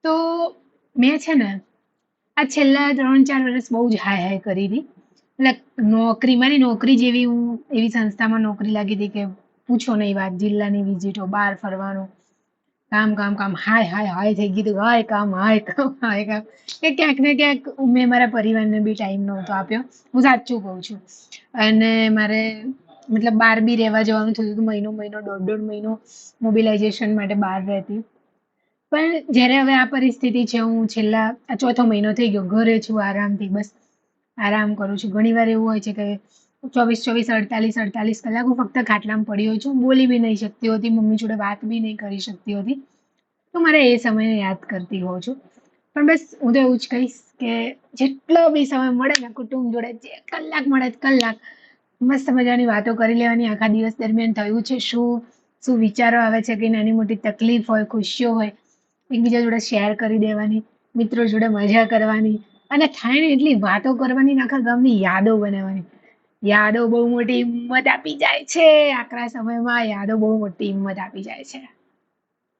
તો મેં છે ને આ છેલ્લા 3-4 વર્ષ બહુ જ હાય હાય કરી હતી. એટલે મારી નોકરી જેવી હું એવી સંસ્થામાં નોકરી લાગી હતી કે પૂછો નહીં વાત. જિલ્લાની વિઝિટો, બહાર ફરવાનું, કામ કામ કામ, હાય હાય હાય થઈ ગયું હતું. હાય કામ, હાય કામ, હાય કામ. કે ક્યાંક ને ક્યાંક મેં મારા પરિવારને બી ટાઈમ નહોતો આપ્યો. હું સાચું કહું છું. અને મારે મતલબ બહાર બી રહેવા જવાનું થતું હતું. મહિનો મહિનો, દોઢ દોઢ મહિનો મોબિલાઇઝેશન માટે બહાર રહેતી. પણ જ્યારે હવે આ પરિસ્થિતિ છે, હું છેલ્લા આ ચોથો મહિનો થઈ ગયો ઘરે છું આરામથી, બસ આરામ કરું છું. ઘણીવાર એવું હોય છે કે 24-24, 48-48 કલાક હું ફક્ત ખાટલામાં પડી હોઉં છું. બોલી બી નહીં શકતી હોતી, મમ્મી જોડે વાત બી નહીં કરી શકતી હોતી. તો મારે એ સમયને યાદ કરતી હોઉં છું. પણ બસ હું તો એવું જ કહીશ કે જેટલો બી સમય મળે ને કુટુંબ જોડે, જે કલાક મળે કલાક મસ્ત મજાની વાતો કરી લેવાની. આખા દિવસ દરમિયાન થયું છે શું, શું વિચારો આવે છે, કે નાની મોટી તકલીફ હોય, ખુશીઓ હોય, એકબીજા જોડે શેર કરી દેવાની, મિત્રો જોડે મજા કરવાની, અને થાય ને એટલી વાતો કરવાની ને આખા ગામની યાદો બનાવવાની. યાદો બહુ મોટી હિંમત આપી જાય છે. આકરા સમયમાં યાદો બહુ મોટી હિંમત આપી જાય છે.